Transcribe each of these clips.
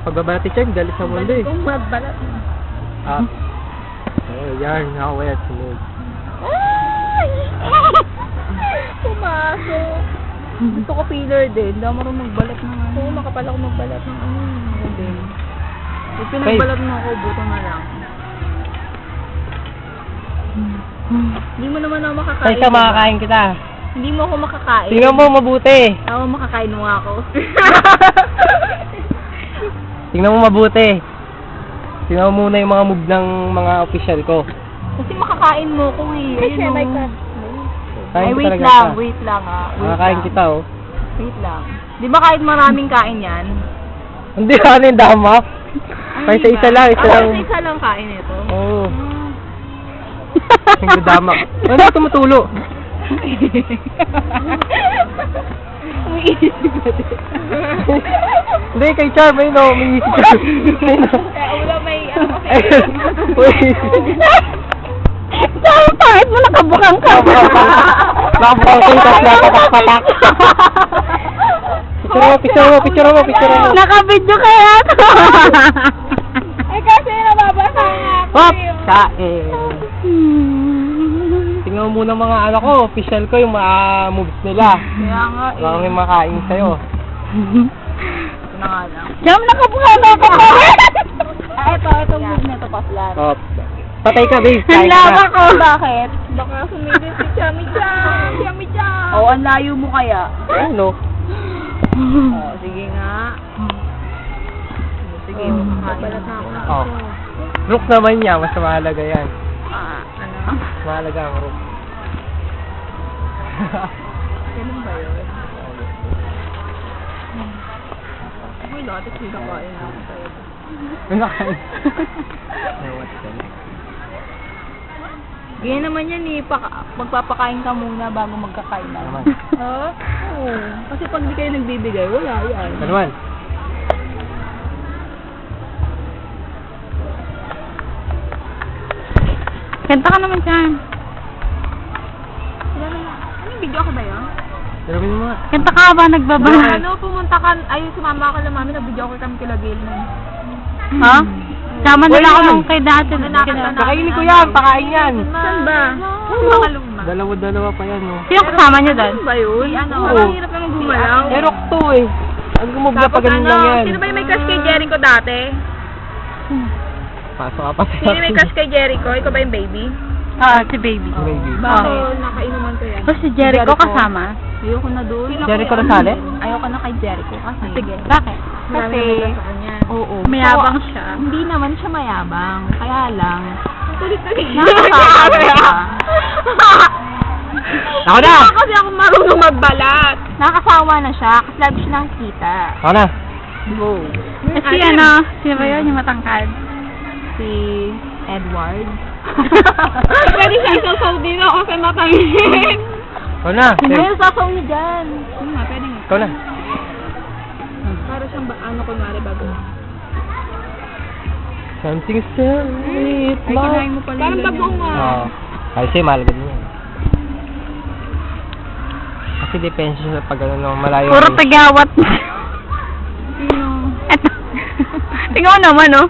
Pagbabalat ni Chang, galit sa mundo eh. Kung magbalat. Ah. Oh, yan. Nakawet. Sunod. Ay! Pumasok. Gusto ko filler din. Hindi ako marunong magbalat ng ano. Oo, makapal ako magbalat ng ano. Din. Pag pinagbalat mo ako, buto na lang. Hindi mo naman ako makakain. Saan ka makakain kita? Hindi mo ako makakain. Tingnan mo mabuti. Ako makakain mo nga ako. Tingnan mo mabuti. Tingnan mo muna yung mga move ng mga official ko. Kasi makakain mo ko eh. Ayun may o. Kain Ay, ko wait talaga lang. ka. Wait lang ah. Wait Makakain lang. kita oh. Wait lang. Di ba kahit maraming kain yan? Hindi ano yung dama. Ay, Kahit isa lang, isa lang. Isa lang kain ito. Oo. Yung dama. Ano tumutulo? Umiisip ba din? Hindi, kay Char, may no, may isip ka. May no. Kaya ulo may ano kasi. Ayun. Uy. Saan pangit mo nakabukang ka? Nakabukang ka, tapos nakapatak-patak. Picture mo. Nakabidyo kaya to. Ay kasi nababasa nga ako. Hop! Kain. Tingnan mo muna mga ano ko, official ko yung mga moves nila. Kaya nga eh. Baka may makain sa'yo. Ito na nga lang. Jam, nakabukha na ako. Ito move na ito, paslan. Hop. Patay ka, babe. Ang laba ko. Bakit? Baka sumilin si Chami-chan. Oo, ang layo mo kaya. Ano? Oo, sige nga. Sige, makakabalat na ako. Oh. Rook naman niya, mas mahalaga yan. Ano? Mahalaga ang rook. Ganun ba yun? Uy, dati sinakain ako sa'yo. Nakain. Ganyan naman yan eh, magpapakain ka muna bago magkakain na. Naman. Ha? Oo. Kasi pag di kayo nagbibigay, wala yan. Ano naman? Kanta ka naman dyan. Wala na. Ano, video ako ba yun? Dalawin mo nga. Kanta ka ba nagbaba? Ano, pumunta ka, ay sumama ka lang mami, nag-video ako kami kila Gail nun. Ha? Sama nila ako Wala. nung kay dati. Pakainin ko yan, pakain yan. Saan ba? Makaluma. Dalawa pa yan, no? Sino kasama niyo doon? Ano ba yun? Ano? Oo. Parang hirap naman gumalaw. Eh, rock to eh. Ang gumog na Tapos pag ganun lang yan. sino ba yung may crush kay Jericho dati? Pasok ka pa sa Sino yung may crush kay Jericho? Ikaw ba yung baby? Ah, si baby. Maybe. Bakit? Nakainuman ko yan. O si Jericho kasama? Ayoko na doon. Jericho Rosales? Ayoko na kay Jericho kasi. Sige. Bakit? Marami Kasi naman sa kanya. Oo. Mayabang siya. Hindi naman siya mayabang. Kaya lang. Nakakasama Nakakasama siya. Ako na! Kasi ako marunong magbalat. Nakakasawa na siya kasi lagi siya nakikita. Ako na! Go. Si ano? Sino ba yun? Yung matangkad? Si Edward. Pwede siya isasaw din ako kasi matangin. Ako na! Sino Okay. yung sasaw niya dyan? Sino nga, pwede nga. Ikaw na. Para siyang ano kunwari bago. Something sweet. Ay, kinain mo pala yung ganyan. Oo. Ay, siya, mahalaga din yan. Kasi depensa siya sa pag ano, no, malayo. Puro tagawat. Sino? Eto. Tingnan mo naman, oh.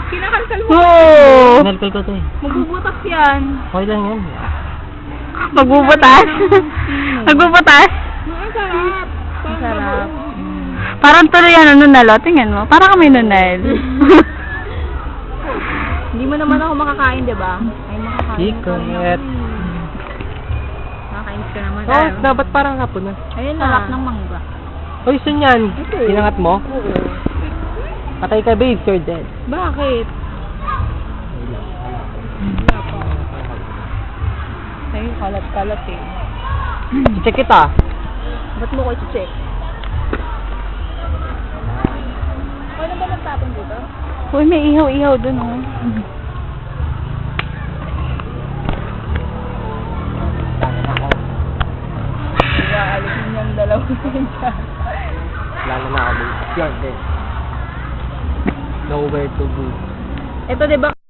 Kinakansal mo. Oo. Nalkal ko to eh. Magbubutas yan. Okay lang yan. Magbubutas. Magbubutas. Ang sarap. Ang sarap. Parang tuloy ano, nunalo. Tingnan mo. Parang kami nunal. Hindi mo naman ako makakain, di ba? Ay, makakain. Secret. Makakainis ka naman. Oh, dapat parang hapon na. Ayun na. Sarap ng mangga. Uy, saan yan? Ito. Pinangat mo? Oo. Patay ka, babe. You're dead. Bakit? Wala pa. Ay, kalat-kalat eh. Check kita. Ba't mo ko i-check? Ano ba nagtapon dito? Uy, may ihaw-ihaw dun, oh. Alisin niyang dalawa siya. Lalo na ako, babe. You're dead. Nowhere to go. Ito, di ba?